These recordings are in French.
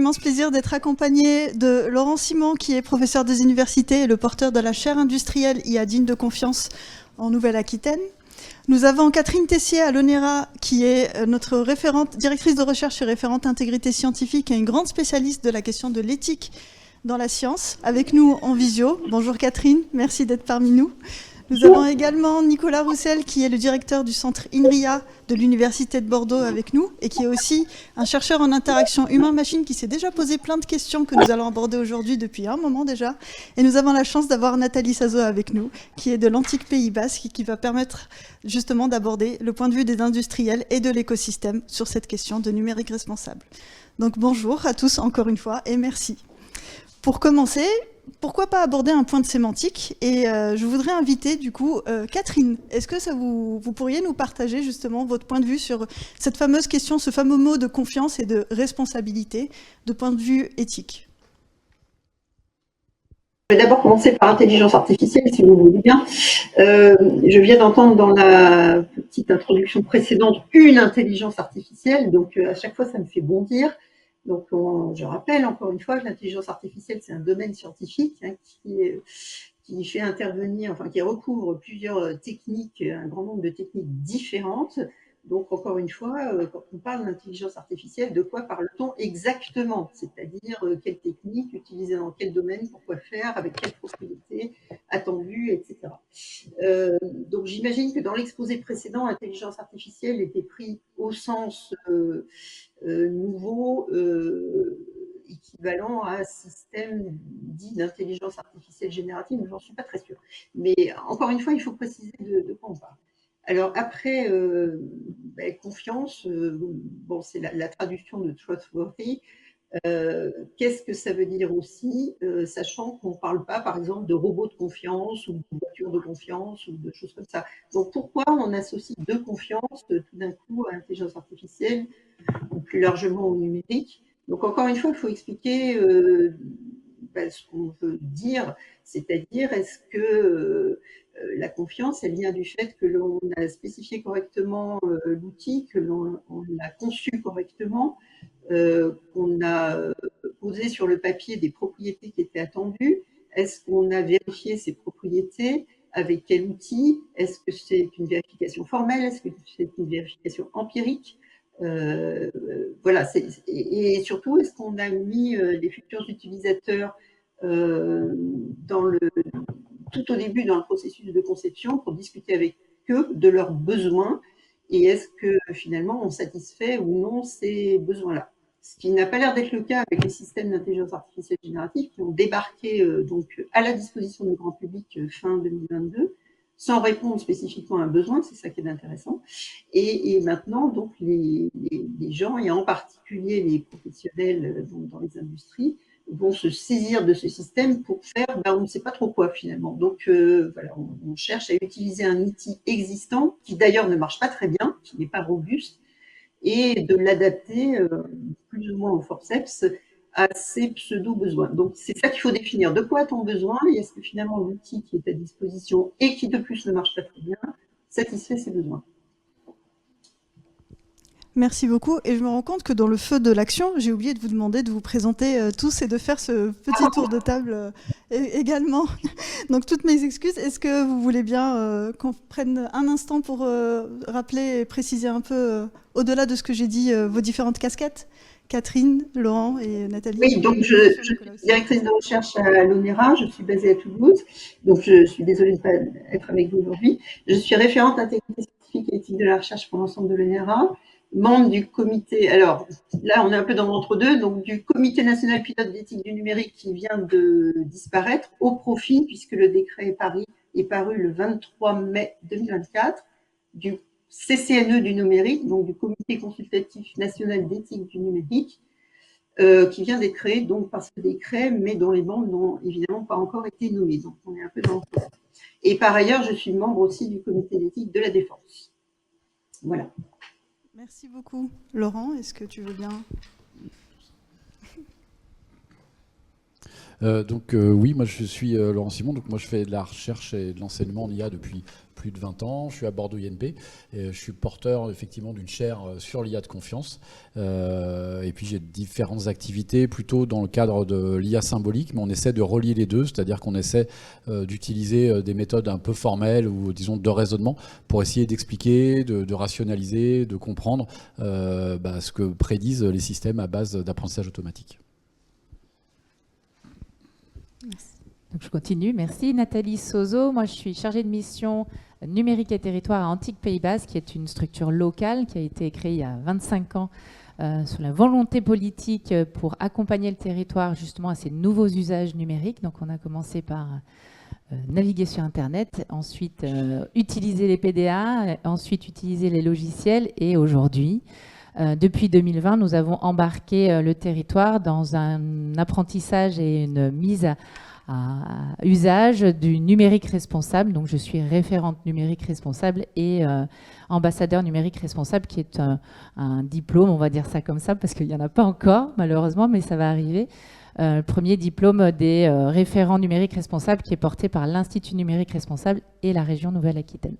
l'immense plaisir d'être accompagné de Laurent Simon, qui est professeur des universités et le porteur de la chaire industrielle IA digne de confiance en Nouvelle-Aquitaine. Nous avons Catherine Tessier à l'ONERA, qui est notre directrice de recherche et référente intégrité scientifique et une grande spécialiste de la question de l'éthique dans la science, avec nous en visio. Bonjour Catherine, merci d'être parmi nous. Nous avons également Nicolas Roussel, qui est le directeur du centre INRIA de l'Université de Bordeaux avec nous, et qui est aussi un chercheur en interaction humain-machine qui s'est déjà posé plein de questions que nous allons aborder aujourd'hui depuis un moment déjà. Et nous avons la chance d'avoir Nathalie Sazo avec nous, qui est de l'antique Pays Basque, et qui va permettre justement d'aborder le point de vue des industriels et de l'écosystème sur cette question de numérique responsable. Donc bonjour à tous encore une fois, et merci. Pour commencer, pourquoi pas aborder un point de sémantique, et je voudrais inviter du coup Catherine. Est-ce que vous pourriez nous partager justement votre point de vue sur cette fameuse question, ce fameux mot de confiance et de responsabilité de point de vue éthique? Je vais d'abord commencer par intelligence artificielle, si vous voulez bien. Je viens d'entendre dans la petite introduction précédente une intelligence artificielle, donc à chaque fois ça me fait bondir. Donc, je rappelle encore une fois que l'intelligence artificielle, c'est un domaine scientifique qui fait intervenir, enfin qui recouvre plusieurs techniques, un grand nombre de techniques différentes. Donc, encore une fois, quand on parle d'intelligence artificielle, de quoi parle-t-on exactement? C'est-à-dire quelle technique, utilisée dans quel domaine, pour quoi faire, avec quelle propriété attendue, etc. Donc, j'imagine que dans l'exposé précédent, intelligence artificielle était pris au sens nouveau, équivalent à un système dit d'intelligence artificielle générative, mais j'en suis pas très sûre. Mais encore une fois, il faut préciser de quoi on parle. Alors après, confiance, bon, c'est la traduction de trustworthy. Qu'est-ce que ça veut dire aussi, sachant qu'on ne parle pas, par exemple, de robots de confiance ou de voitures de confiance ou de choses comme ça. Donc pourquoi on associe de confiance tout d'un coup à l'intelligence artificielle ou plus largement au numérique? Donc encore une fois, il faut expliquer ce qu'on veut dire, c'est-à-dire est-ce que la confiance, elle vient du fait que l'on a spécifié correctement l'outil, que l'on l'a conçu correctement, qu'on a posé sur le papier des propriétés qui étaient attendues. Est-ce qu'on a vérifié ces propriétés? Avec quel outil? Est-ce que c'est une vérification formelle? Est-ce que c'est une vérification empirique? Voilà. Et surtout, est-ce qu'on a mis les futurs utilisateurs tout au début dans le processus de conception pour discuter avec eux de leurs besoins, et est-ce que finalement on satisfait ou non ces besoins-là? Ce qui n'a pas l'air d'être le cas avec les systèmes d'intelligence artificielle générative qui ont débarqué donc à la disposition du grand public fin 2022, sans répondre spécifiquement à un besoin, c'est ça qui est intéressant. Et maintenant, donc, les gens, et en particulier les professionnels dans les industries, vont se saisir de ce système pour faire, on ne sait pas trop quoi finalement. Donc voilà, on cherche à utiliser un outil existant, qui d'ailleurs ne marche pas très bien, qui n'est pas robuste, et de l'adapter plus ou moins au forceps à ses pseudo-besoins. Donc c'est ça qu'il faut définir. De quoi a-t-on besoin? Et est-ce que finalement l'outil qui est à disposition et qui de plus ne marche pas très bien satisfait ses besoins? Merci beaucoup. Et je me rends compte que dans le feu de l'action, j'ai oublié de vous demander de vous présenter tous et de faire ce petit tour de table également. Donc toutes mes excuses. Est-ce que vous voulez bien qu'on prenne un instant pour rappeler et préciser un peu, au-delà de ce que j'ai dit, vos différentes casquettes? Catherine, Laurent et Nathalie. Oui, donc je suis directrice de recherche à l'ONERA, je suis basée à Toulouse, donc je suis désolée de ne pas être avec vous aujourd'hui. Je suis référente intégrité scientifique et éthique de la recherche pour l'ensemble de l'ONERA, membre du comité, alors là on est un peu dans l'entre-deux, donc du comité national pilote d'éthique du numérique qui vient de disparaître au profit, puisque le décret est paru le 23 mai 2024, du CCNE du numérique, donc du comité consultatif national d'éthique du numérique, qui vient d'être créé donc par ce décret, mais dont les membres n'ont évidemment pas encore été nommés. Donc on est un peu dans le... Et par ailleurs, je suis membre aussi du comité d'éthique de la défense. Voilà. Merci beaucoup. Laurent, est-ce que tu veux bien? Oui, moi je suis Laurent Simon, donc moi je fais de la recherche et de l'enseignement en IA depuis plus de 20 ans. Je suis à Bordeaux INP et je suis porteur effectivement d'une chaire sur l'IA de confiance. Et puis j'ai différentes activités plutôt dans le cadre de l'IA symbolique, mais on essaie de relier les deux, c'est-à-dire qu'on essaie d'utiliser des méthodes un peu formelles ou disons de raisonnement pour essayer d'expliquer, de rationaliser, de comprendre ce que prédisent les systèmes à base d'apprentissage automatique. Donc je continue, merci. Nathalie Sozo, moi je suis chargée de mission numérique et territoire à Antique Pays Basque, qui est une structure locale qui a été créée il y a 25 ans sur la volonté politique pour accompagner le territoire justement à ces nouveaux usages numériques. Donc on a commencé par naviguer sur Internet, ensuite utiliser les PDA, ensuite utiliser les logiciels et aujourd'hui, depuis 2020, nous avons embarqué le territoire dans un apprentissage et une mise à usage du numérique responsable. Donc je suis référente numérique responsable et ambassadeur numérique responsable, qui est un diplôme, on va dire ça comme ça, parce qu'il n'y en a pas encore malheureusement, mais ça va arriver. Le premier diplôme des référents numériques responsables qui est porté par l'Institut numérique responsable et la région Nouvelle-Aquitaine.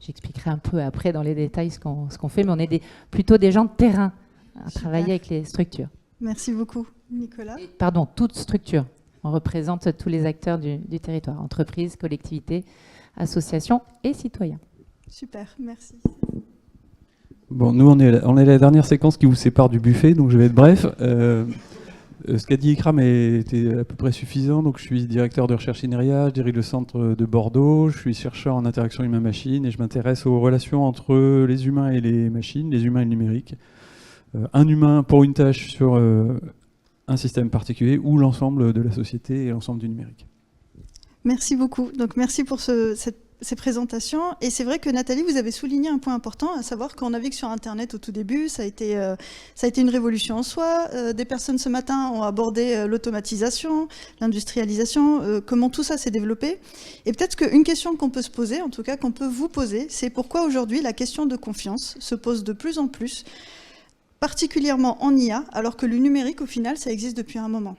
J'expliquerai un peu après dans les détails ce qu'on fait, mais on est plutôt des gens de terrain à travailler avec les structures. Merci beaucoup, Nicolas. Pardon, toute structure. On représente tous les acteurs du territoire, entreprises, collectivités, associations et citoyens. Super, merci. Bon, nous, on est la dernière séquence qui vous sépare du buffet, donc je vais être bref. Ce qu'a dit Ikram était à peu près suffisant. Donc, je suis directeur de recherche INRIA, je dirige le centre de Bordeaux, je suis chercheur en interaction humain-machine et je m'intéresse aux relations entre les humains et les machines, les humains et le numérique. Un humain pour une tâche sur un système particulier ou l'ensemble de la société et l'ensemble du numérique. Merci beaucoup. Donc merci pour ces présentations. Et c'est vrai que Nathalie, vous avez souligné un point important, à savoir qu'on navigue sur Internet au tout début. Ça a été une révolution en soi. Des personnes ce matin ont abordé l'automatisation, l'industrialisation, comment tout ça s'est développé. Et peut-être qu'une question qu'on peut se poser, en tout cas qu'on peut vous poser, c'est pourquoi aujourd'hui la question de confiance se pose de plus en plus, particulièrement en IA, alors que le numérique, au final, ça existe depuis un moment.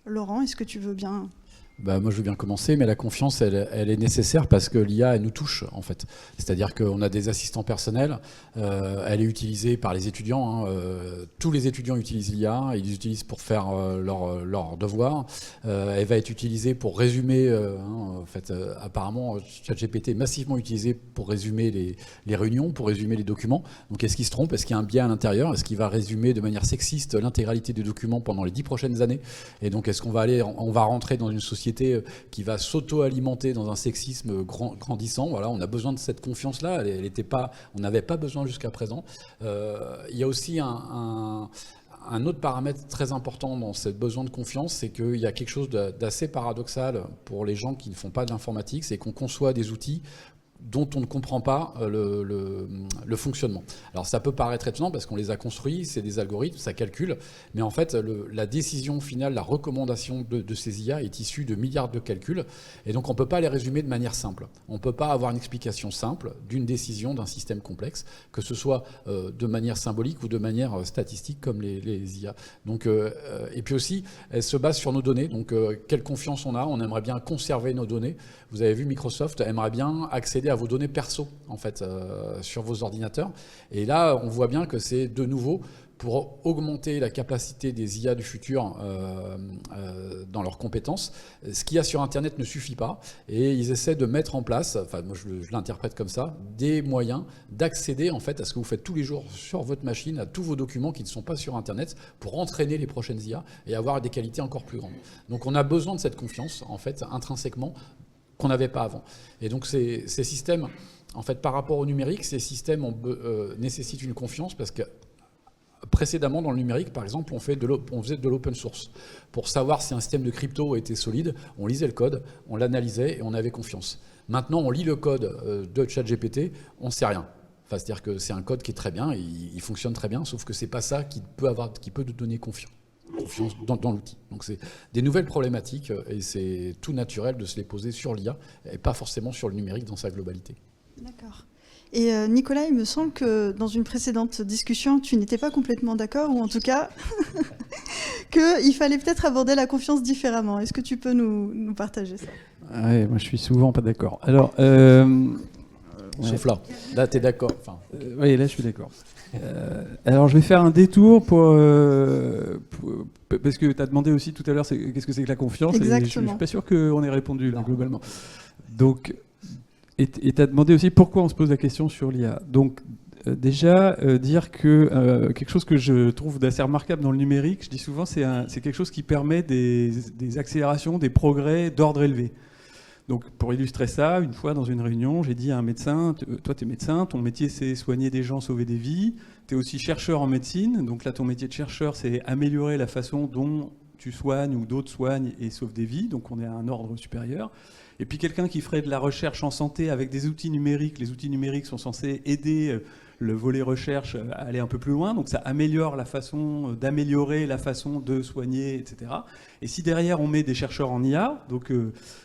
Laurent, est-ce que tu veux bien... Moi, je veux bien commencer, mais la confiance, elle est nécessaire parce que l'IA, elle nous touche, en fait. C'est-à-dire qu'on a des assistants personnels, elle est utilisée par les étudiants. Tous les étudiants utilisent l'IA, ils l'utilisent pour faire leurs devoirs. Elle va être utilisée pour résumer, en fait, apparemment, ChatGPT est massivement utilisé pour résumer les réunions, pour résumer les documents. Donc, est-ce qu'il se trompe? Est-ce qu'il y a un biais à l'intérieur? Est-ce qu'il va résumer de manière sexiste l'intégralité des documents pendant les 10 prochaines années? Et donc, est-ce qu'on va rentrer dans une société qui va s'auto-alimenter dans un sexisme grandissant? Voilà, on a besoin de cette confiance-là. On n'avait pas besoin jusqu'à présent. Il y a aussi un autre paramètre très important dans ce besoin de confiance, c'est qu'il y a quelque chose d'assez paradoxal pour les gens qui ne font pas de l'informatique, c'est qu'on conçoit des outils dont on ne comprend pas le fonctionnement. Alors ça peut paraître étonnant parce qu'on les a construits, c'est des algorithmes, ça calcule, mais en fait la décision finale, la recommandation de ces IA est issue de milliards de calculs, et donc on ne peut pas les résumer de manière simple. On ne peut pas avoir une explication simple d'une décision d'un système complexe, que ce soit de manière symbolique ou de manière statistique comme les IA. Donc, et puis aussi, elle se base sur nos données, donc quelle confiance on a, on aimerait bien conserver nos données. Vous avez vu, Microsoft aimerait bien accéder à vos données perso, en fait, sur vos ordinateurs. Et là, on voit bien que c'est de nouveau pour augmenter la capacité des IA du futur dans leurs compétences. Ce qu'il y a sur Internet ne suffit pas. Et ils essaient de mettre en place, enfin moi je l'interprète comme ça, des moyens d'accéder en fait à ce que vous faites tous les jours sur votre machine, à tous vos documents qui ne sont pas sur Internet, pour entraîner les prochaines IA et avoir des qualités encore plus grandes. Donc on a besoin de cette confiance, en fait, intrinsèquement, qu'on n'avait pas avant. Et donc ces systèmes, en fait, par rapport au numérique, ces systèmes nécessitent une confiance parce que précédemment, dans le numérique, par exemple, on faisait de l'open source. Pour savoir si un système de crypto était solide, on lisait le code, on l'analysait et on avait confiance. Maintenant, on lit le code de ChatGPT, on ne sait rien. Enfin, c'est-à-dire que c'est un code qui est très bien, il fonctionne très bien, sauf que ce n'est pas ça qui peut nous donner confiance dans l'outil. Donc c'est des nouvelles problématiques et c'est tout naturel de se les poser sur l'IA et pas forcément sur le numérique dans sa globalité. D'accord. Et Nicolas, il me semble que dans une précédente discussion, tu n'étais pas complètement d'accord, ou en tout cas qu'il fallait peut-être aborder la confiance différemment. Est-ce que tu peux nous partager ça? Ouais, moi je suis souvent pas d'accord. Alors, Sauf là. Là, tu es d'accord. Enfin, oui, là je suis d'accord. Alors je vais faire un détour parce que tu as demandé aussi tout à l'heure qu'est-ce que c'est que la confiance. Exactement. Et je ne suis pas sûr qu'on ait répondu là, globalement. Donc, et tu as demandé aussi pourquoi on se pose la question sur l'IA. Donc déjà, dire que quelque chose que je trouve d'assez remarquable dans le numérique, je dis souvent, c'est quelque chose qui permet des accélérations, des progrès d'ordre élevé. Donc pour illustrer ça, une fois dans une réunion, j'ai dit à un médecin, toi tu es médecin, ton métier c'est soigner des gens, sauver des vies, tu es aussi chercheur en médecine, donc là ton métier de chercheur c'est améliorer la façon dont tu soignes ou d'autres soignent et sauvent des vies, donc on est à un ordre supérieur. Et puis quelqu'un qui ferait de la recherche en santé avec des outils numériques, les outils numériques sont censés aider le volet recherche à aller un peu plus loin, donc ça améliore la façon d'améliorer la façon de soigner, etc. Et si derrière on met des chercheurs en IA, donc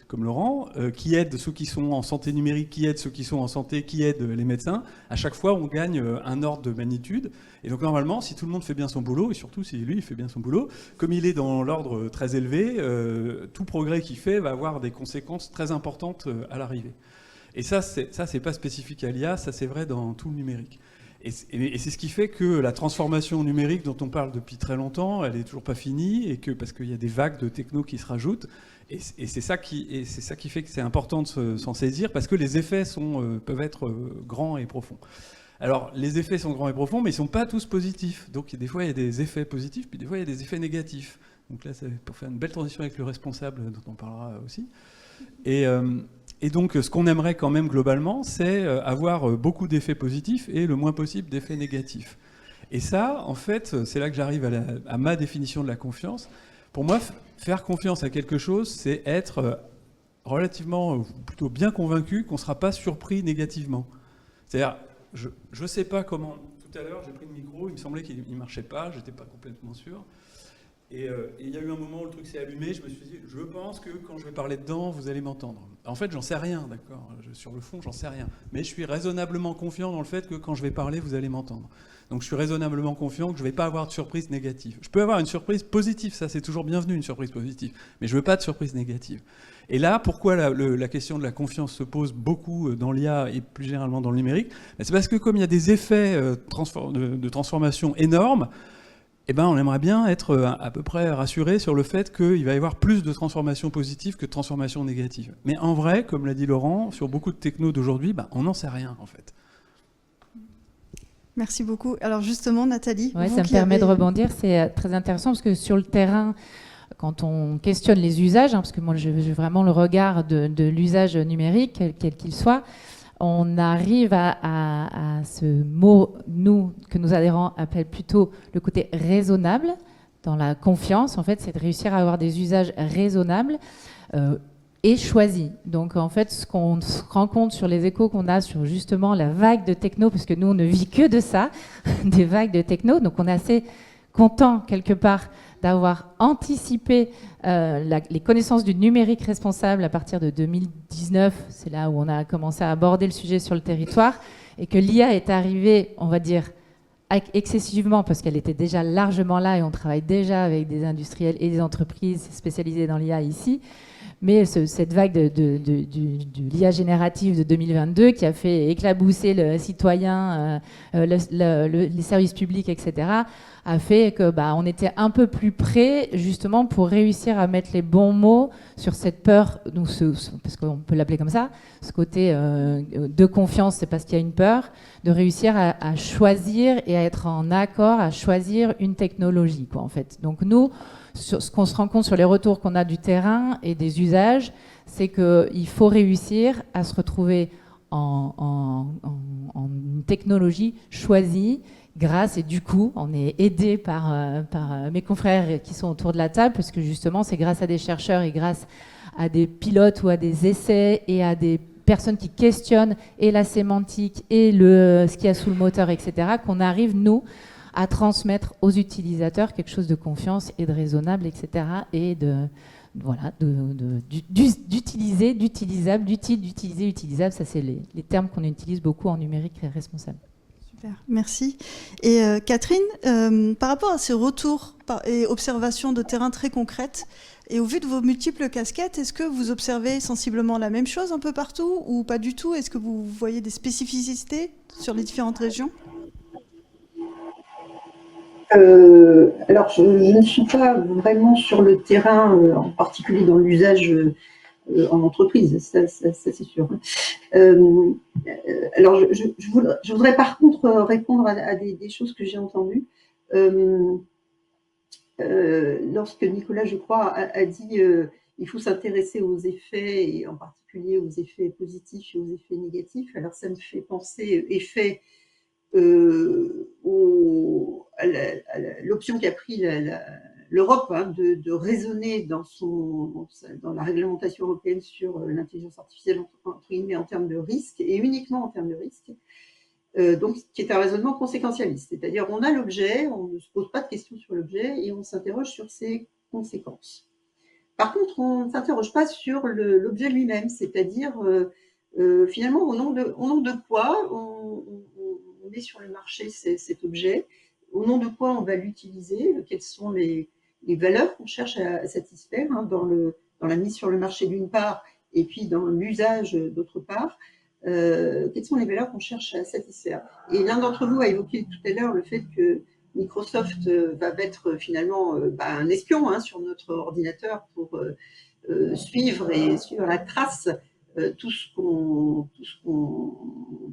comme Laurent, qui aident ceux qui sont en santé numérique, qui aident ceux qui sont en santé, qui aident les médecins, à chaque fois on gagne un ordre de magnitude. Et donc normalement, si tout le monde fait bien son boulot, et surtout si lui il fait bien son boulot, comme il est dans l'ordre très élevé, tout progrès qu'il fait va avoir des conséquences très importantes à l'arrivée. Et ça, c'est pas spécifique à l'IA, ça c'est vrai dans tout le numérique. Et c'est ce qui fait que la transformation numérique dont on parle depuis très longtemps, elle n'est toujours pas finie, et que, parce qu'il y a des vagues de techno qui se rajoutent. Et c'est ça qui fait que c'est important de s'en saisir, parce que les effets peuvent être grands et profonds. Alors, les effets sont grands et profonds, mais ils ne sont pas tous positifs. Donc, des fois, il y a des effets positifs, puis des fois, il y a des effets négatifs. Donc là, c'est pour faire une belle transition avec le responsable, dont on parlera aussi. Et donc, ce qu'on aimerait quand même globalement, c'est avoir beaucoup d'effets positifs et le moins possible d'effets négatifs. Et ça, en fait, c'est là que j'arrive à ma définition de la confiance. Pour moi, faire confiance à quelque chose, c'est être relativement, plutôt bien convaincu qu'on ne sera pas surpris négativement. C'est-à-dire, je ne sais pas comment... Tout à l'heure, j'ai pris le micro, il me semblait qu'il ne marchait pas, je n'étais pas complètement sûr. Et il y a eu un moment où le truc s'est allumé, je me suis dit, je pense que quand je vais parler dedans, vous allez m'entendre. En fait, j'en sais rien, d'accord. Sur le fond, j'en sais rien. Mais je suis raisonnablement confiant dans le fait que quand je vais parler, vous allez m'entendre. Donc je suis raisonnablement confiant que je ne vais pas avoir de surprise négative. Je peux avoir une surprise positive, ça c'est toujours bienvenu, une surprise positive. Mais je ne veux pas de surprise négative. Et là, pourquoi la question de la confiance se pose beaucoup dans l'IA et plus généralement dans le numérique ? C'est parce que comme il y a des effets de transformation énormes, eh ben, on aimerait bien être à peu près rassuré sur le fait qu'il va y avoir plus de transformations positives que de transformations négatives. Mais en vrai, comme l'a dit Laurent, sur beaucoup de technos d'aujourd'hui, on n'en sait rien en fait. Merci beaucoup. Alors justement, Nathalie, ouais, ça me permet de rebondir. C'est très intéressant parce que sur le terrain, quand on questionne les usages, parce que moi j'ai vraiment le regard de l'usage numérique, quel qu'il soit, on arrive à ce mot, nous, que nos adhérents appellent plutôt le côté raisonnable. Dans la confiance, en fait, c'est de réussir à avoir des usages raisonnables et choisis. Donc, en fait, ce qu'on se rend compte sur les échos qu'on a sur justement la vague de techno, parce que nous, on ne vit que de ça, des vagues de techno, donc on est assez content, quelque part, d'avoir anticipé les connaissances du numérique responsable à partir de 2019, c'est là où on a commencé à aborder le sujet sur le territoire, et que l'IA est arrivée, on va dire, excessivement, parce qu'elle était déjà largement là, et on travaille déjà avec des industriels et des entreprises spécialisées dans l'IA ici, mais cette vague de l'IA générative de 2022 qui a fait éclabousser le citoyen, les services publics, etc., a fait que on était un peu plus près justement pour réussir à mettre les bons mots sur cette peur, donc parce qu'on peut l'appeler comme ça, ce côté de confiance, c'est parce qu'il y a une peur, de réussir à choisir et à être en accord, à choisir une technologie, quoi, en fait. Donc nous, ce qu'on se rend compte sur les retours qu'on a du terrain et des usages, c'est qu'il faut réussir à se retrouver en une technologie choisie grâce, et du coup, on est aidé par mes confrères qui sont autour de la table, parce que justement, c'est grâce à des chercheurs et grâce à des pilotes ou à des essais et à des personnes qui questionnent et la sémantique et ce qu'il y a sous le moteur, etc., qu'on arrive, nous, à transmettre aux utilisateurs quelque chose de confiance et de raisonnable, etc., et d'utiliser, d'utilisable, d'utile, d'utiliser, utilisable. Ça, c'est les termes qu'on utilise beaucoup en numérique responsable. Super, merci. Et Catherine, par rapport à ces retours et observations de terrain très concrètes, et au vu de vos multiples casquettes, est-ce que vous observez sensiblement la même chose un peu partout ou pas du tout? Est-ce que vous voyez des spécificités sur les différentes régions? Alors, je ne suis pas vraiment sur le terrain, en particulier dans l'usage en entreprise, ça c'est sûr. Alors, je voudrais par contre répondre à des choses que j'ai entendues. Lorsque Nicolas, je crois, a dit il faut s'intéresser aux effets, et en particulier aux effets positifs et aux effets négatifs, alors ça me fait penser effet à l'option qu'a pris l'Europe, hein, de raisonner dans la réglementation européenne sur l'intelligence artificielle entre guillemets, en termes de risque, et uniquement en termes de risque, donc qui est un raisonnement conséquentialiste, c'est-à-dire on a l'objet, on ne se pose pas de questions sur l'objet et on s'interroge sur ses conséquences. Par contre, on ne s'interroge pas sur l'objet lui-même, c'est-à-dire finalement au nom de quoi on met sur le marché cet objet, au nom de quoi on va l'utiliser, quelles sont les valeurs qu'on cherche à satisfaire, hein, dans la mise sur le marché d'une part, et puis dans l'usage d'autre part, quelles sont les valeurs qu'on cherche à satisfaire. Et l'un d'entre vous a évoqué tout à l'heure le fait que Microsoft va mettre finalement un espion, hein, sur notre ordinateur pour suivre la trace tout ce qu'on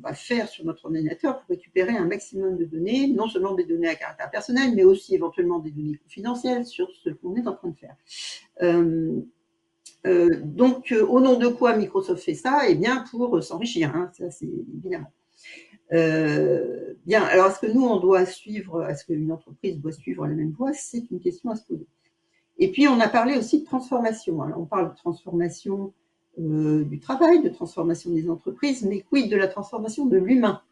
va faire sur notre ordinateur pour récupérer un maximum de données, non seulement des données à caractère personnel, mais aussi éventuellement des données confidentielles sur ce qu'on est en train de faire. Donc, au nom de quoi Microsoft fait ça? Eh bien, pour s'enrichir, hein, ça c'est évidemment. Bien, alors est-ce que nous, on doit suivre, est-ce qu'une entreprise doit suivre la même voie? C'est une question à se poser. Et puis, on a parlé aussi de transformation. Alors, on parle de transformation du travail, de transformation des entreprises, mais quid de la transformation de l'humain?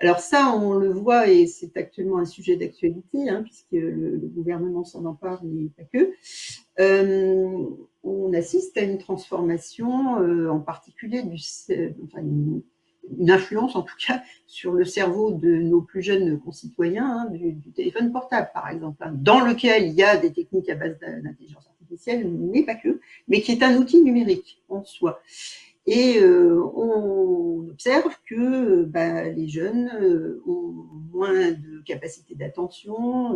Alors ça, on le voit, et c'est actuellement un sujet d'actualité, hein, puisque le gouvernement s'en empare, mais pas que. On assiste à une transformation, en particulier une influence en tout cas sur le cerveau de nos plus jeunes concitoyens, hein, du téléphone portable par exemple, hein, dans lequel il y a des techniques à base d'intelligence artificielle, mais pas que, mais qui est un outil numérique en soi. Et on observe que les jeunes ont moins de capacité d'attention,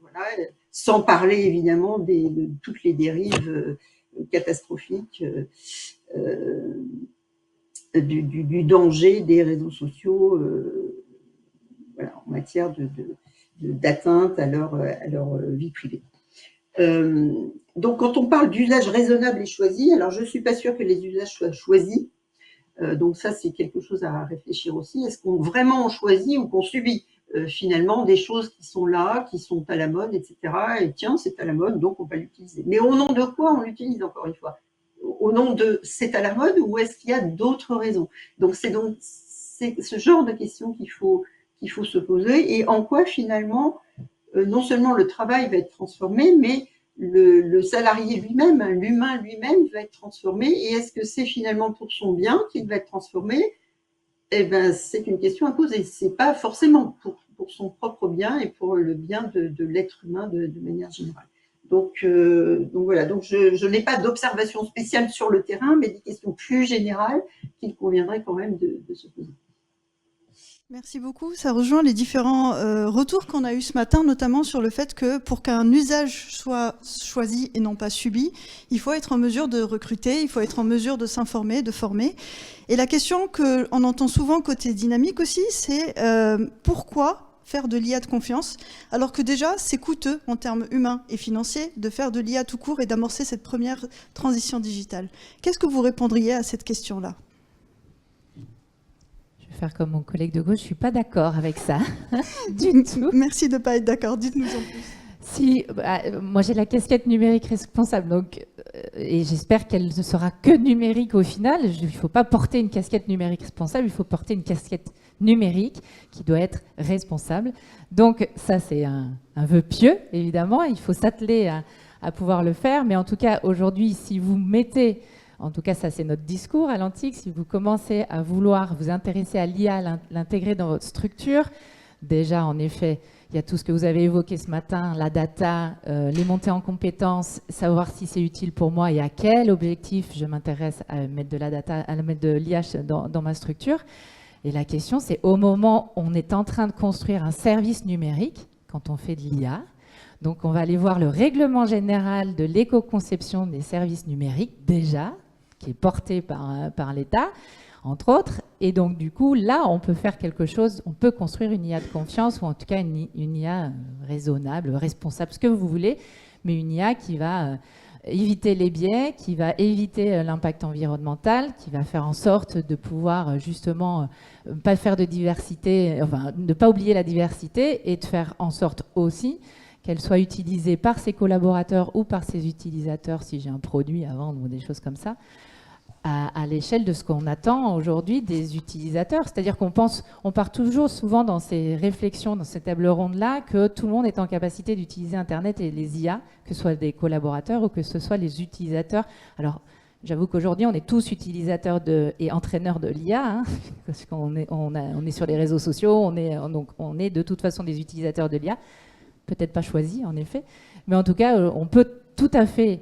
voilà, sans parler évidemment de toutes les dérives catastrophiques du danger des réseaux sociaux, voilà, en matière d'atteinte à leur vie privée. Donc, quand on parle d'usage raisonnable et choisi, alors je ne suis pas sûre que les usages soient choisis. Donc ça, c'est quelque chose à réfléchir aussi. Est-ce qu'on vraiment choisit ou qu'on subit finalement des choses qui sont là, qui sont à la mode, etc. Et tiens, c'est à la mode, donc on va l'utiliser. Mais au nom de quoi on l'utilise, encore une fois? Au nom de c'est à la mode, ou est-ce qu'il y a d'autres raisons? Donc c'est ce genre de questions qu'il faut se poser, et en quoi finalement non seulement le travail va être transformé, mais le salarié lui-même, l'humain lui-même va être transformé, et est-ce que c'est finalement pour son bien qu'il va être transformé? Eh ben, c'est une question à poser. C'est pas forcément pour son propre bien et pour le bien de l'être humain de manière générale. Donc voilà, donc je n'ai pas d'observation spéciale sur le terrain, mais des questions plus générales qu'il conviendrait quand même de se poser. Merci beaucoup. Ça rejoint les différents retours qu'on a eus ce matin, notamment sur le fait que pour qu'un usage soit choisi et non pas subi, il faut être en mesure de recruter, il faut être en mesure de s'informer, de former. Et la question qu'on entend souvent côté dynamique aussi, c'est pourquoi faire de l'IA de confiance, alors que déjà, c'est coûteux en termes humains et financiers de faire de l'IA tout court et d'amorcer cette première transition digitale. Qu'est-ce que vous répondriez à cette question-là ? Faire comme mon collègue de gauche, je ne suis pas d'accord avec ça du tout. Merci de ne pas être d'accord, dites-nous en plus. Si, moi j'ai la casquette numérique responsable, donc, et j'espère qu'elle ne sera que numérique au final. Il ne faut pas porter une casquette numérique responsable, il faut porter une casquette numérique qui doit être responsable. Donc ça c'est un vœu pieux, évidemment, il faut s'atteler à pouvoir le faire, mais en tout cas aujourd'hui, si vous mettez En tout cas, ça c'est notre discours à l'Antique. Si vous commencez à vouloir vous intéresser à l'IA, l'intégrer dans votre structure, déjà en effet, il y a tout ce que vous avez évoqué ce matin, la data, les montées en compétences, savoir si c'est utile pour moi et à quel objectif je m'intéresse à mettre de la data, à mettre de l'IA dans ma structure. Et la question, c'est au moment où on est en train de construire un service numérique, quand on fait de l'IA, donc on va aller voir le règlement général de l'éco-conception des services numériques, déjà, qui est porté par l'État, entre autres. Et donc, du coup, là, on peut faire quelque chose, on peut construire une IA de confiance, ou en tout cas une IA raisonnable, responsable, ce que vous voulez, mais une IA qui va éviter les biais, qui va éviter l'impact environnemental, qui va faire en sorte de pouvoir justement pas faire de diversité, enfin, ne pas oublier la diversité, et de faire en sorte aussi qu'elle soit utilisée par ses collaborateurs ou par ses utilisateurs, si j'ai un produit à vendre ou des choses comme ça, à l'échelle de ce qu'on attend aujourd'hui des utilisateurs. C'est-à-dire qu'on part toujours souvent dans ces réflexions, dans ces tables rondes-là, que tout le monde est en capacité d'utiliser Internet et les IA, que ce soit des collaborateurs ou que ce soit les utilisateurs. Alors, j'avoue qu'aujourd'hui, on est tous utilisateurs et entraîneurs de l'IA, hein, parce qu'on est sur les réseaux sociaux, donc on est de toute façon des utilisateurs de l'IA, peut-être pas choisis en effet, mais en tout cas, on peut tout à fait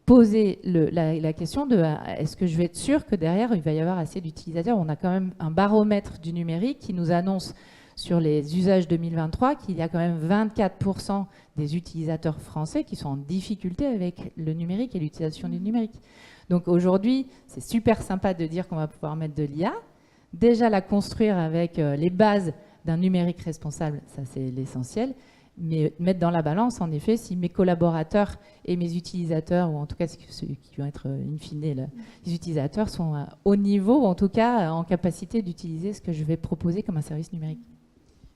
poser la question de est-ce que je vais être sûr que derrière il va y avoir assez d'utilisateurs. On a quand même un baromètre du numérique qui nous annonce sur les usages 2023 qu'il y a quand même 24% des utilisateurs français qui sont en difficulté avec le numérique et l'utilisation du numérique. Donc aujourd'hui, c'est super sympa de dire qu'on va pouvoir mettre de l'IA, déjà la construire avec les bases d'un numérique responsable, ça c'est l'essentiel. Mais mettre dans la balance, en effet, si mes collaborateurs et mes utilisateurs, ou en tout cas ceux qui vont être in fine les utilisateurs, sont à haut niveau, ou en tout cas en capacité d'utiliser ce que je vais proposer comme un service numérique.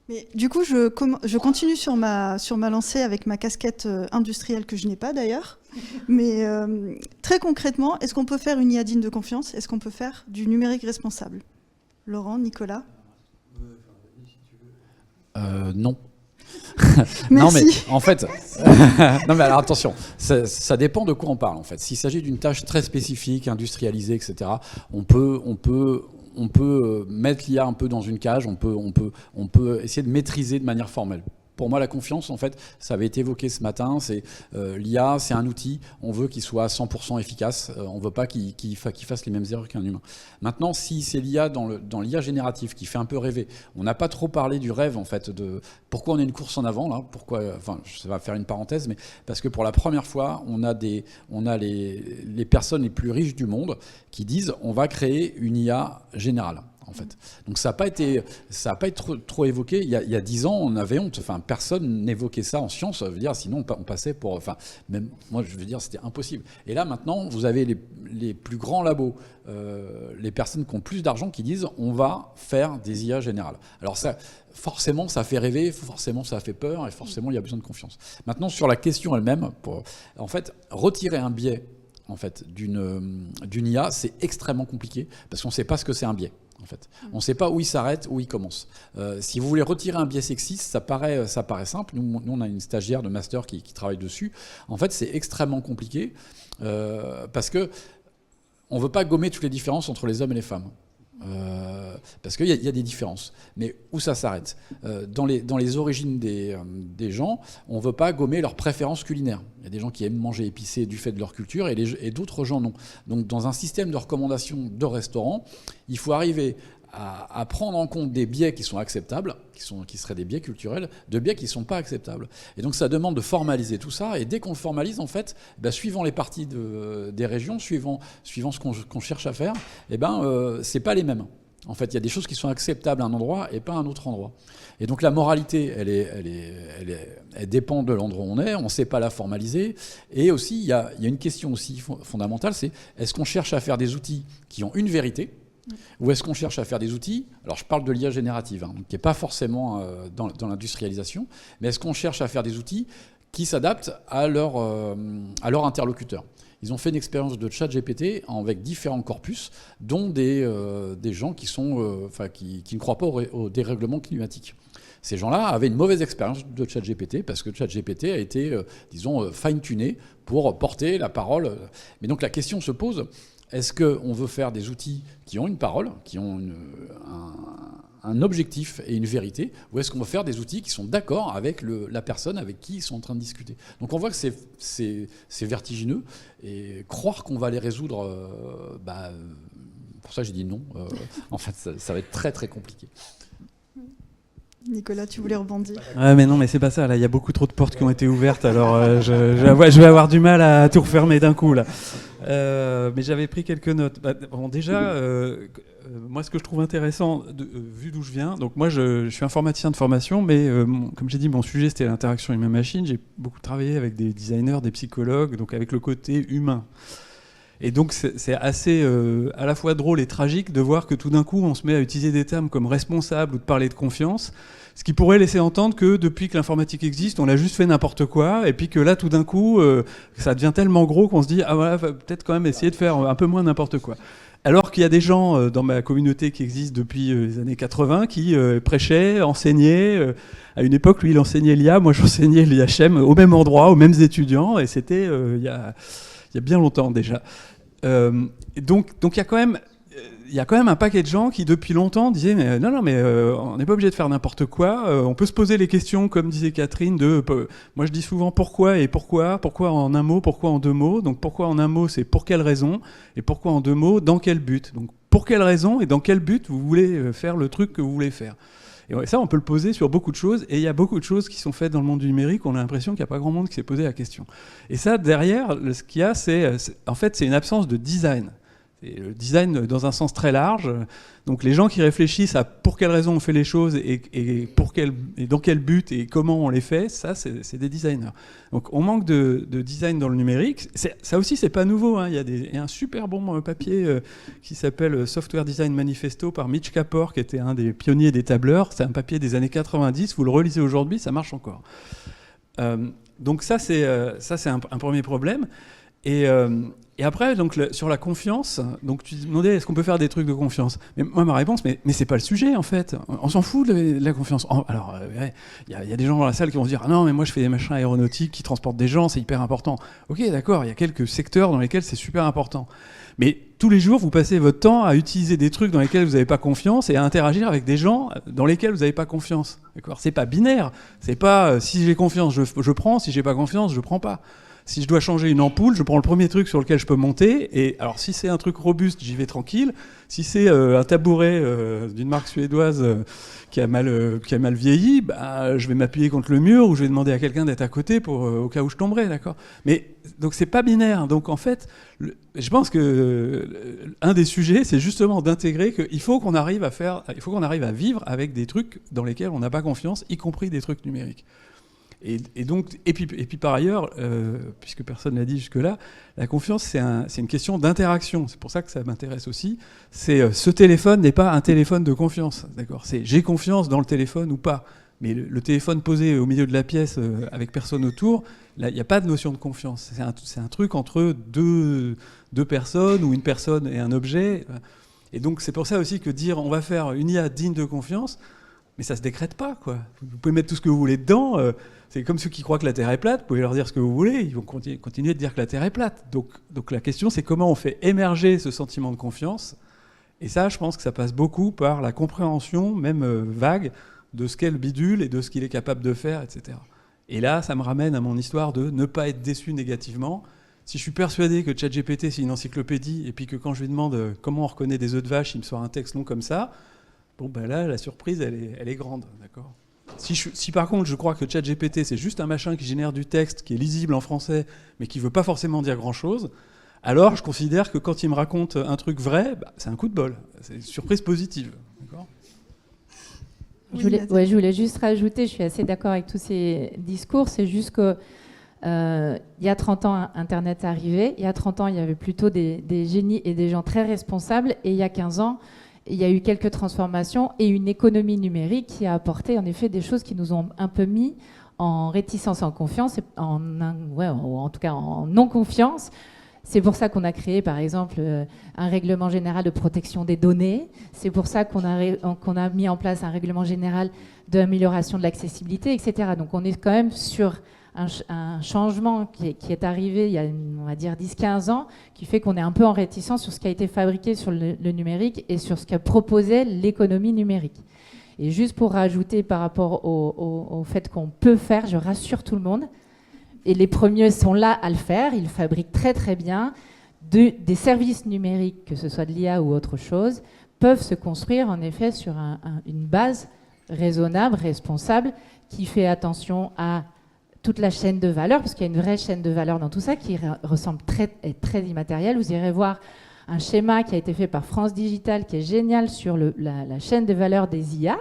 Mais du coup, je continue sur ma lancée avec ma casquette industrielle que je n'ai pas d'ailleurs. Mais très concrètement, est-ce qu'on peut faire une IA digne de confiance? Est-ce qu'on peut faire du numérique responsable? Laurent, Nicolas? Non. Non, mais en fait, non mais alors attention, ça dépend de quoi on parle en fait. S'il s'agit d'une tâche très spécifique, industrialisée, etc., on peut mettre l'IA un peu dans une cage, on peut essayer de maîtriser de manière formelle. Pour moi, la confiance, en fait, ça avait été évoqué ce matin, c'est l'IA, c'est un outil, on veut qu'il soit 100% efficace, on ne veut pas qu'il fasse les mêmes erreurs qu'un humain. Maintenant, si c'est l'IA dans l'IA générative qui fait un peu rêver, on n'a pas trop parlé du rêve, en fait, de pourquoi on a une course en avant, là, pourquoi, enfin, ça va faire une parenthèse, mais parce que pour la première fois, on a les personnes les plus riches du monde qui disent on va créer une IA générale. En fait. Donc ça n'a pas été trop évoqué. Il y a 10 ans, on avait honte. Enfin, personne n'évoquait ça en science. Ça veut dire, sinon on passait pour. Enfin, même moi, je veux dire, c'était impossible. Et là, maintenant, vous avez les plus grands labos, les personnes qui ont plus d'argent, qui disent on va faire des IA générales. Alors ça, forcément, ça fait rêver. Forcément, ça fait peur. Et forcément, il y a besoin de confiance. Maintenant, sur la question elle-même, en fait, retirer un biais, en fait, d'une IA, c'est extrêmement compliqué parce qu'on ne sait pas ce que c'est un biais. En fait. On ne sait pas où il s'arrête, où il commence. Si vous voulez retirer un biais sexiste, ça paraît simple. Nous, on a une stagiaire de master qui travaille dessus. En fait, c'est extrêmement compliqué parce qu'on ne veut pas gommer toutes les différences entre les hommes et les femmes. Parce qu'il y a des différences. Mais où ça s'arrête? Dans les origines des gens, on ne veut pas gommer leurs préférences culinaires. Il y a des gens qui aiment manger épicé du fait de leur culture et d'autres gens non. Donc dans un système de recommandation de restaurants, il faut arriver à prendre en compte des biais qui sont acceptables, qui seraient des biais culturels, de biais qui ne sont pas acceptables. Et donc ça demande de formaliser tout ça. Et dès qu'on le formalise, en fait, suivant les parties des régions, suivant ce qu'on cherche à faire, c'est pas les mêmes. En fait, il y a des choses qui sont acceptables à un endroit et pas à un autre endroit. Et donc la moralité, elle dépend de l'endroit où on est. On ne sait pas la formaliser. Et aussi, il y a une question aussi fondamentale, c'est est-ce qu'on cherche à faire des outils qui ont une vérité? Ou est-ce qu'on cherche à faire des outils, alors je parle de l'IA générative, qui n'est pas forcément dans l'industrialisation, mais est-ce qu'on cherche à faire des outils qui s'adaptent à leur interlocuteur? Ils ont fait une expérience de ChatGPT avec différents corpus, dont des gens qui ne croient pas au dérèglement climatique. Ces gens-là avaient une mauvaise expérience de ChatGPT parce que ChatGPT a été, fine-tuné pour porter la parole. Mais donc la question se pose, Est-ce qu'on veut faire des outils qui ont une parole, qui ont un objectif et une vérité, ou est-ce qu'on veut faire des outils qui sont d'accord avec la personne avec qui ils sont en train de discuter? Donc on voit que c'est vertigineux, et croire qu'on va les résoudre, pour ça j'ai dit non. En fait, ça va être très très compliqué. Nicolas, tu voulais rebondir? Ouais, mais non, mais c'est pas ça. Là, il y a beaucoup trop de portes qui ont été ouvertes. Alors, je vais avoir du mal à tout refermer d'un coup là. Mais j'avais pris quelques notes. Bon, déjà, moi, ce que je trouve intéressant, vu d'où je viens, donc moi, je suis informaticien de formation, mais comme j'ai dit, mon sujet c'était l'interaction humain-machine. J'ai beaucoup travaillé avec des designers, des psychologues, donc avec le côté humain. Et donc c'est assez à la fois drôle et tragique de voir que tout d'un coup on se met à utiliser des termes comme responsable ou de parler de confiance, ce qui pourrait laisser entendre que depuis que l'informatique existe, on a juste fait n'importe quoi, et puis que là tout d'un coup ça devient tellement gros qu'on se dit ah voilà, peut-être quand même essayer de faire un peu moins n'importe quoi. Alors qu'il y a des gens dans ma communauté qui existent depuis les années 80 qui prêchaient, enseignaient. À une époque, lui il enseignait l'IA, moi j'enseignais l'IHM au même endroit, aux mêmes étudiants, et c'était il y a bien longtemps déjà. Donc il y a quand même un paquet de gens qui depuis longtemps disaient mais non mais on n'est pas obligé de faire n'importe quoi, on peut se poser les questions comme disait Catherine moi je dis souvent pourquoi en un mot, pourquoi en deux mots. Donc pourquoi en un mot c'est pour quelle raison, et pourquoi en deux mots dans quel but. Donc pour quelle raison et dans quel but vous voulez faire le truc que vous voulez faire. Et ça, on peut le poser sur beaucoup de choses, et il y a beaucoup de choses qui sont faites dans le monde du numérique, on a l'impression qu'il n'y a pas grand monde qui s'est posé la question. Et ça, derrière, ce qu'il y a, c'est une absence de design. Et le design dans un sens très large. Donc les gens qui réfléchissent à pour quelle raison on fait les choses et dans quel but et comment on les fait, ça, c'est des designers. Donc on manque de design dans le numérique. Ça aussi, c'est pas nouveau, hein. Il y a un super bon papier qui s'appelle Software Design Manifesto par Mitch Kapor, qui était un des pionniers des tableurs. C'est un papier des années 90. Vous le relisez aujourd'hui, ça marche encore. Donc ça, c'est un premier problème. Et après, donc, sur la confiance, donc tu demandais est-ce qu'on peut faire des trucs de confiance. Mais moi, ma réponse, mais c'est pas le sujet en fait. On s'en fout de la confiance. Alors, il y a des gens dans la salle qui vont se dire ah non, mais moi je fais des machins aéronautiques qui transportent des gens, c'est hyper important. Ok, d'accord, il y a quelques secteurs dans lesquels c'est super important. Mais tous les jours, vous passez votre temps à utiliser des trucs dans lesquels vous n'avez pas confiance et à interagir avec des gens dans lesquels vous n'avez pas confiance. D'accord ? C'est pas binaire. C'est pas si j'ai confiance, je prends. Si j'ai pas confiance, je prends pas. Si je dois changer une ampoule, je prends le premier truc sur lequel je peux monter. Et alors, si c'est un truc robuste, j'y vais tranquille. Si c'est un tabouret d'une marque suédoise qui a mal vieilli, je vais m'appuyer contre le mur ou je vais demander à quelqu'un d'être à côté au cas où je tomberais, d'accord ? Mais donc c'est pas binaire. Donc en fait, je pense que un des sujets, c'est justement d'intégrer qu'il faut qu'on arrive à vivre avec des trucs dans lesquels on n'a pas confiance, y compris des trucs numériques. Et puis par ailleurs, puisque personne ne l'a dit jusque-là, la confiance, c'est une question d'interaction. C'est pour ça que ça m'intéresse aussi. Ce téléphone n'est pas un téléphone de confiance, d'accord ? C'est j'ai confiance dans le téléphone ou pas. Mais le téléphone posé au milieu de la pièce avec personne autour, là, il n'y a pas de notion de confiance. C'est un truc entre deux personnes ou une personne et un objet. Et donc c'est pour ça aussi que dire on va faire une IA digne de confiance, mais ça se décrète pas, quoi. Vous pouvez mettre tout ce que vous voulez dedans. C'est comme ceux qui croient que la Terre est plate. Vous pouvez leur dire ce que vous voulez. Ils vont continuer de dire que la Terre est plate. Donc la question, c'est comment on fait émerger ce sentiment de confiance. Et ça, je pense que ça passe beaucoup par la compréhension, même vague, de ce qu'est le bidule et de ce qu'il est capable de faire, etc. Et là, ça me ramène à mon histoire de ne pas être déçu négativement. Si je suis persuadé que ChatGPT, c'est une encyclopédie, et puis que quand je lui demande comment on reconnaît des œufs de vache, il me sort un texte long comme ça, bon, ben là, la surprise, elle est grande, d'accord ? Si par contre, je crois que ChatGPT, c'est juste un machin qui génère du texte, qui est lisible en français, mais qui ne veut pas forcément dire grand-chose, alors je considère que quand il me raconte un truc vrai, c'est un coup de bol. C'est une surprise positive, d'accord ? Je voulais juste rajouter, je suis assez d'accord avec tous ces discours, c'est juste que il y a 30 ans, Internet est arrivé, il y a 30 ans, il y avait plutôt des génies et des gens très responsables, et il y a 15 ans, il y a eu quelques transformations et une économie numérique qui a apporté en effet des choses qui nous ont un peu mis en réticence, en confiance, en tout cas en non-confiance. C'est pour ça qu'on a créé, par exemple, un règlement général de protection des données. C'est pour ça qu'on a mis en place un règlement général d'amélioration de l'accessibilité, etc. Donc on est quand même sur un changement qui est arrivé il y a, on va dire, 10-15 ans, qui fait qu'on est un peu en réticence sur ce qui a été fabriqué sur le numérique et sur ce qu'a proposé l'économie numérique. Et juste pour rajouter par rapport au fait qu'on peut faire, je rassure tout le monde, et les premiers sont là à le faire, ils fabriquent très très bien, des services numériques, que ce soit de l'IA ou autre chose, peuvent se construire en effet sur une base raisonnable, responsable, qui fait attention à toute la chaîne de valeur, parce qu'il y a une vraie chaîne de valeur dans tout ça qui ressemble est très immatérielle. Vous irez voir un schéma qui a été fait par France Digital qui est génial sur la chaîne de valeur des IA,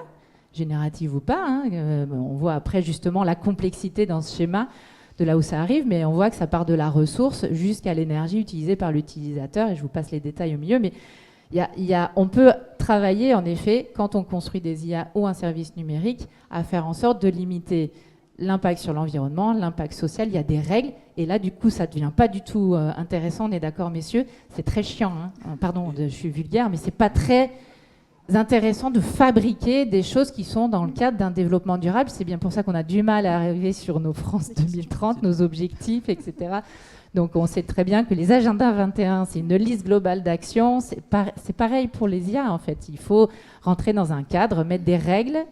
génératives ou pas. Hein. On voit après justement la complexité dans ce schéma de là où ça arrive, mais on voit que ça part de la ressource jusqu'à l'énergie utilisée par l'utilisateur, et je vous passe les détails au milieu, mais on peut travailler en effet, quand on construit des IA ou un service numérique, à faire en sorte de limiter l'impact sur l'environnement, l'impact social. Il y a des règles, et là du coup ça ne devient pas du tout intéressant, on est d'accord messieurs, c'est très chiant, hein. Pardon, je suis vulgaire, mais c'est pas très intéressant de fabriquer des choses qui sont dans le cadre d'un développement durable. C'est bien pour ça qu'on a du mal à arriver sur nos France 2030, nos objectifs, etc. Donc on sait très bien que les agendas 21, c'est une liste globale d'actions. C'est pareil pour les IA en fait. Il faut rentrer dans un cadre, mettre des règles.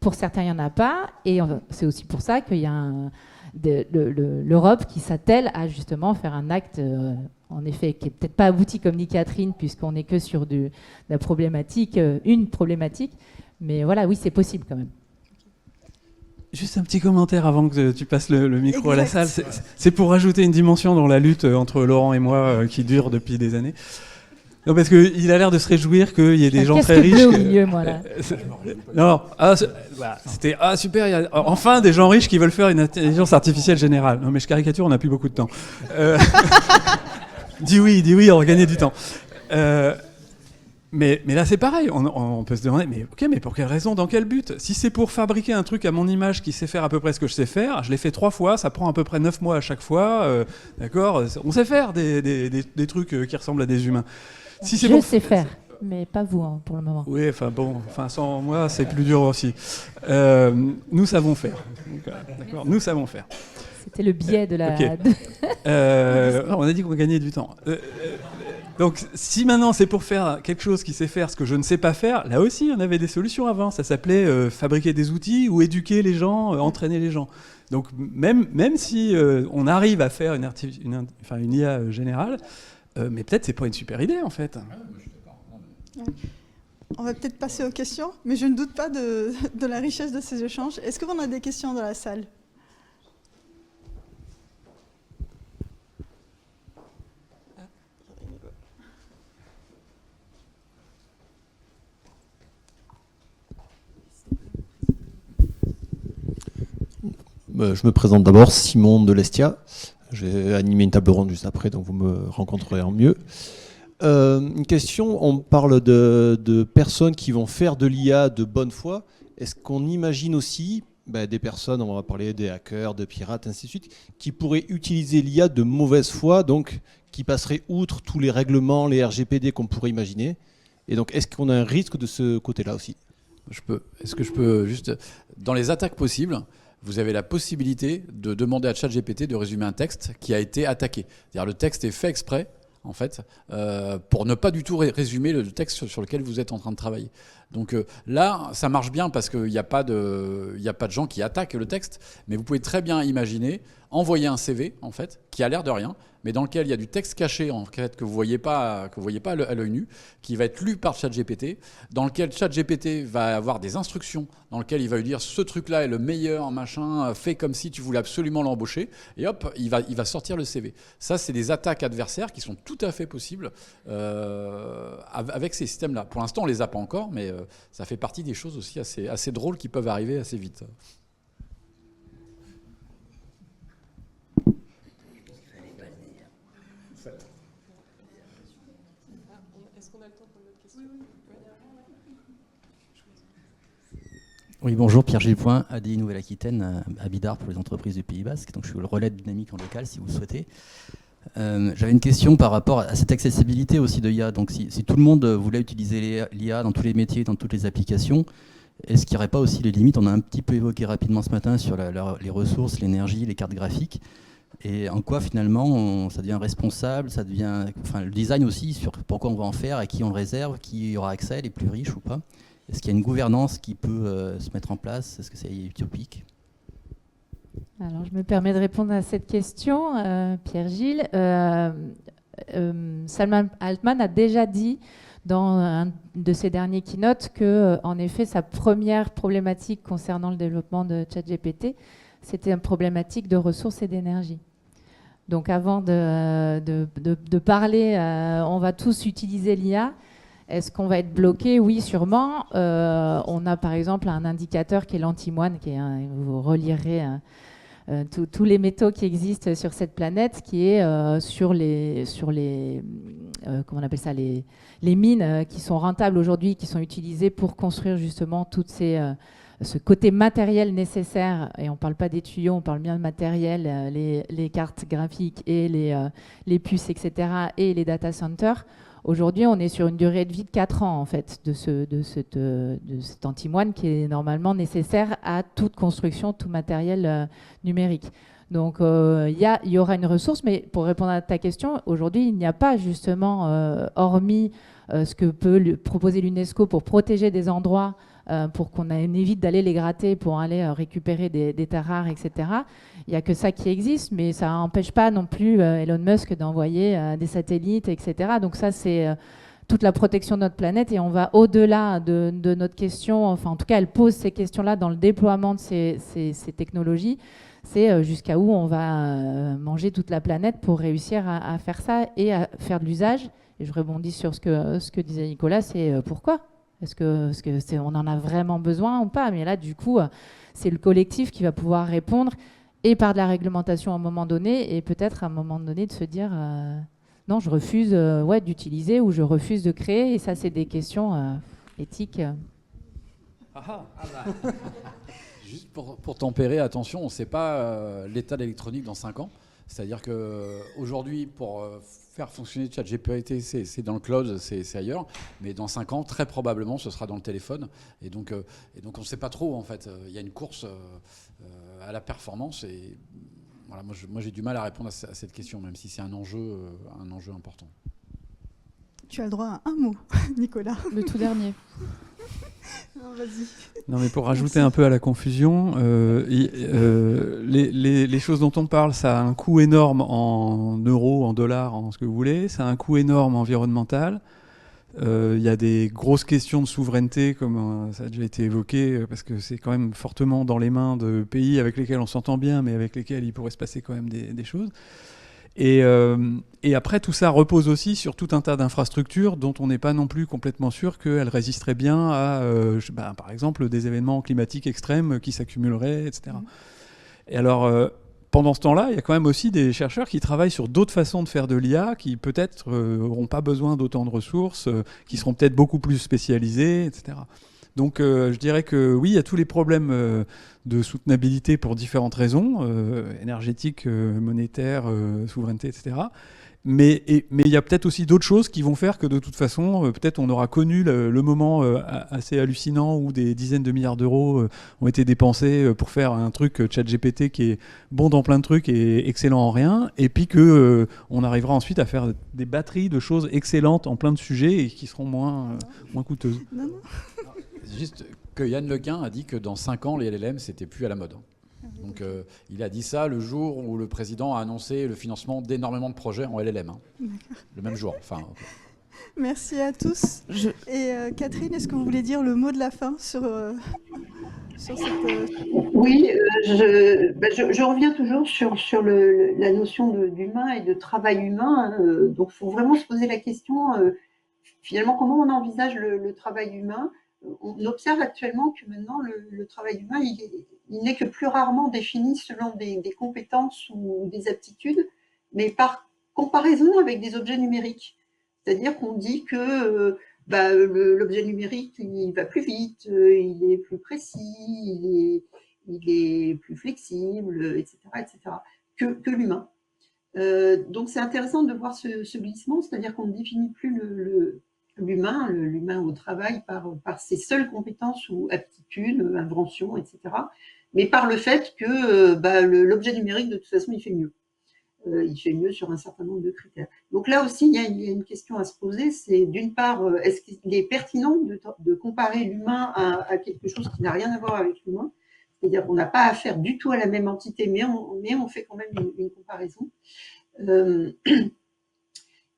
Pour certains, il n'y en a pas. Et c'est aussi pour ça qu'il y a l'Europe qui s'attelle à justement faire un acte, en effet, qui n'est peut-être pas abouti comme dit Catherine, puisqu'on n'est que sur la problématique, une problématique. Mais voilà, oui, c'est possible quand même. Juste un petit commentaire avant que tu passes le micro à la salle. C'est pour rajouter une dimension dans la lutte entre Laurent et moi qui dure depuis des années. Non, parce qu'il a l'air de se réjouir qu'il y ait des gens très riches. Qu'est-ce que au milieu, moi, là non, c'était super. Enfin, des gens riches qui veulent faire une intelligence artificielle générale. Non, mais je caricature, on n'a plus beaucoup de temps. Dis oui, on va gagner du temps. Mais là, c'est pareil. On peut se demander, mais pour quelle raison, dans quel but? Si c'est pour fabriquer un truc à mon image qui sait faire à peu près ce que je sais faire, je l'ai fait 3 fois, ça prend à peu près 9 mois à chaque fois. D'accord? On sait faire des trucs qui ressemblent à des humains. Si je sais faire, mais pas vous hein, pour le moment. Oui, sans moi, c'est plus dur aussi. Nous savons faire. D'accord, nous savons faire. C'était le biais de la... Okay. On a dit qu'on gagnait du temps. Donc, si maintenant c'est pour faire quelque chose qui sait faire ce que je ne sais pas faire, là aussi, on avait des solutions avant. Ça s'appelait fabriquer des outils ou éduquer les gens, entraîner les gens. Donc, même si on arrive à faire une IA générale, mais peut-être c'est pas une super idée en fait. On va peut-être passer aux questions, mais je ne doute pas de la richesse de ces échanges. Est-ce qu'on a des questions dans la salle ? Je me présente d'abord, Simon de Lestia. Je vais animer une table ronde juste après, donc vous me rencontrerez en mieux. Une question, on parle de personnes qui vont faire de l'IA de bonne foi. Est-ce qu'on imagine aussi des personnes, on va parler des hackers, de pirates, ainsi de suite, qui pourraient utiliser l'IA de mauvaise foi, donc qui passeraient outre tous les règlements, les RGPD qu'on pourrait imaginer? Et donc, est-ce qu'on a un risque de ce côté-là aussi? Est-ce que je peux juste... Dans les attaques possibles, vous avez la possibilité de demander à ChatGPT de résumer un texte qui a été attaqué. C'est-à-dire le texte est fait exprès, en fait, pour ne pas du tout résumer le texte sur lequel vous êtes en train de travailler. Donc là, ça marche bien parce qu'il n'y a pas de gens qui attaquent le texte, mais vous pouvez très bien imaginer envoyer un CV, en fait, qui a l'air de rien, mais dans lequel il y a du texte caché, en fait, que vous voyez pas à l'œil nu, qui va être lu par ChatGPT, dans lequel ChatGPT va avoir des instructions, dans lequel il va lui dire ce truc-là est le meilleur, machin, fais comme si tu voulais absolument l'embaucher, et hop, il va sortir le CV. Ça, c'est des attaques adversaires qui sont tout à fait possibles avec ces systèmes-là. Pour l'instant, on les a pas encore, mais ça fait partie des choses aussi assez drôles qui peuvent arriver assez vite. Oui, bonjour, Pierre-Gilles Point, ADI Nouvelle-Aquitaine, à Bidart pour les entreprises du Pays Basque. Donc, je suis le relais de dynamique en local, si vous le souhaitez. J'avais une question par rapport à cette accessibilité aussi de l'IA. Donc, si tout le monde voulait utiliser l'IA dans tous les métiers, dans toutes les applications, est-ce qu'il n'y aurait pas aussi les limites? On a un petit peu évoqué rapidement ce matin sur les ressources, l'énergie, les cartes graphiques. Et en quoi finalement ça devient responsable, ça devient, enfin, le design aussi sur pourquoi on va en faire, à qui on le réserve, qui aura accès, les plus riches ou pas. Est-ce qu'il y a une gouvernance qui peut se mettre en place? Est-ce que c'est utopique? Alors, je me permets de répondre à cette question, Pierre-Gilles. Salman Altman a déjà dit dans un de ses derniers keynotes que, en effet, sa première problématique concernant le développement de ChatGPT, c'était une problématique de ressources et d'énergie. Donc, avant de parler, on va tous utiliser l'IA. Est-ce qu'on va être bloqué? Oui, sûrement. On a par exemple un indicateur qui est l'antimoine, vous relirez tous les métaux qui existent sur cette planète, qui est sur les comment on appelle ça, les mines qui sont rentables aujourd'hui, qui sont utilisées pour construire justement toutes ce côté matériel nécessaire. Et on ne parle pas des tuyaux, on parle bien de matériel, les cartes graphiques et les puces, etc., et les data centers. Aujourd'hui, on est sur une durée de vie de 4 ans, en fait, de cet antimoine qui est normalement nécessaire à toute construction, tout matériel numérique. Donc, il y aura une ressource, mais pour répondre à ta question, aujourd'hui, il n'y a pas justement, hormis ce que peut proposer l'UNESCO pour protéger des endroits, pour qu'on évite d'aller les gratter, pour aller récupérer des terres rares, etc. Il n'y a que ça qui existe, mais ça n'empêche pas non plus Elon Musk d'envoyer des satellites, etc. Donc ça, c'est toute la protection de notre planète, et on va au-delà de notre question, enfin en tout cas, elle pose ces questions-là dans le déploiement de ces technologies. C'est jusqu'à où on va manger toute la planète pour réussir à faire ça et à faire de l'usage. Et je rebondis sur ce que disait Nicolas, c'est pourquoi ? Est-ce que on en a vraiment besoin ou pas? Mais là, du coup, c'est le collectif qui va pouvoir répondre, et par de la réglementation à un moment donné, et peut-être à un moment donné de se dire non, je refuse d'utiliser, ou je refuse de créer. Et ça, c'est des questions éthiques. Juste pour tempérer, attention, on ne sait pas l'état de l'électronique dans 5 ans. C'est-à-dire qu'aujourd'hui, pour faire fonctionner ChatGPT, c'est dans le cloud, c'est ailleurs. Mais dans 5 ans, très probablement, ce sera dans le téléphone. Et donc on ne sait pas trop, en fait. Il y a une course à la performance. Et voilà, moi, j'ai du mal à répondre à cette question, même si c'est un enjeu important. Tu as le droit à un mot, Nicolas. Le tout dernier. Non, vas-y. Non, mais pour rajouter un peu à la confusion, les choses dont on parle, ça a un coût énorme en euros, en dollars, en ce que vous voulez. Ça a un coût énorme environnemental. Il y a des grosses questions de souveraineté, comme ça a déjà été évoqué, parce que c'est quand même fortement dans les mains de pays avec lesquels on s'entend bien, mais avec lesquels il pourrait se passer quand même des choses. Et après, tout ça repose aussi sur tout un tas d'infrastructures dont on n'est pas non plus complètement sûr qu'elles résisteraient bien à, par exemple, des événements climatiques extrêmes qui s'accumuleraient, etc. Et alors, pendant ce temps-là, il y a quand même aussi des chercheurs qui travaillent sur d'autres façons de faire de l'IA, qui peut-être n'auront pas besoin d'autant de ressources, qui seront peut-être beaucoup plus spécialisées, etc. Donc je dirais que oui, il y a tous les problèmes de soutenabilité pour différentes raisons, énergétiques, monétaires, souveraineté, etc. Mais il y a peut-être aussi d'autres choses qui vont faire que de toute façon, peut-être on aura connu le moment assez hallucinant où des dizaines de milliards d'euros ont été dépensés pour faire un truc ChatGPT qui est bon dans plein de trucs et excellent en rien, et puis que on arrivera ensuite à faire des batteries de choses excellentes en plein de sujets et qui seront moins coûteuses. Non. Juste que Yann Lequin a dit que dans 5 ans, les LLM, c'était plus à la mode. Donc il a dit ça le jour où le président a annoncé le financement d'énormément de projets en LLM. Le même jour. Enfin, Merci à tous. Et Catherine, est-ce que vous voulez dire le mot de la fin sur cette... Oui, je reviens toujours sur la notion d'humain et de travail humain. Donc, il faut vraiment se poser la question, finalement, comment on envisage le travail humain. On observe actuellement que maintenant, le travail humain, il n'est que plus rarement défini selon des compétences ou des aptitudes, mais par comparaison avec des objets numériques. C'est-à-dire qu'on dit que l'objet numérique, il va plus vite, il est plus précis, il est plus flexible, etc., que l'humain. Donc c'est intéressant de voir ce glissement, c'est-à-dire qu'on ne définit plus l'humain au travail par ses seules compétences ou aptitudes, inventions, etc. Mais par le fait que l'objet numérique, de toute façon, il fait mieux. Il fait mieux sur un certain nombre de critères. Donc là aussi, il y a une question à se poser, c'est d'une part, est-ce qu'il est pertinent de comparer l'humain à quelque chose qui n'a rien à voir avec l'humain? C'est-à-dire qu'on n'a pas affaire du tout à la même entité, mais on fait quand même une comparaison.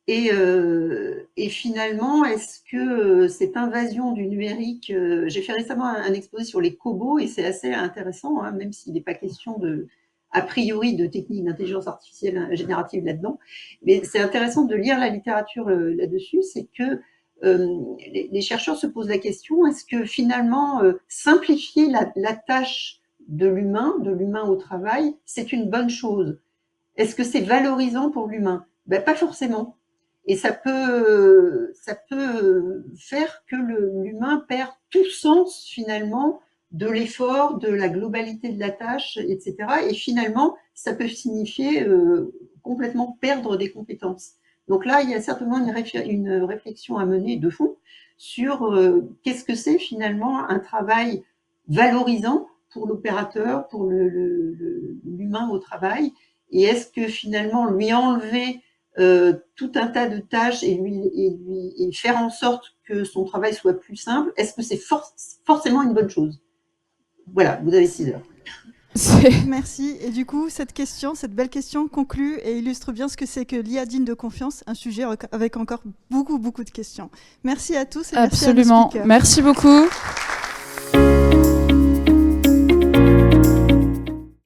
Et finalement, est-ce que cette invasion du numérique, j'ai fait récemment un exposé sur les cobots et c'est assez intéressant, hein, même s'il n'est pas question a priori de techniques d'intelligence artificielle générative là-dedans, mais c'est intéressant de lire la littérature là-dessus, c'est que les chercheurs se posent la question, est-ce que finalement simplifier la tâche de l'humain au travail, c'est une bonne chose? Est-ce que c'est valorisant pour l'humain? Ben, pas forcément. Et ça peut faire que l'humain perd tout sens finalement de l'effort, de la globalité de la tâche, etc. Et finalement, ça peut signifier complètement perdre des compétences. Donc là, il y a certainement une réflexion à mener de fond sur qu'est-ce que c'est finalement un travail valorisant pour l'opérateur, pour l'humain au travail, et est-ce que finalement lui enlever tout un tas de tâches et faire en sorte que son travail soit plus simple, est-ce que c'est forcément une bonne chose? Voilà, vous avez 6 heures. Merci. Et du coup, cette belle question conclut et illustre bien ce que c'est que l'IA digne de confiance, un sujet avec encore beaucoup de questions. Merci à tous et merci à nos speakers. Merci beaucoup.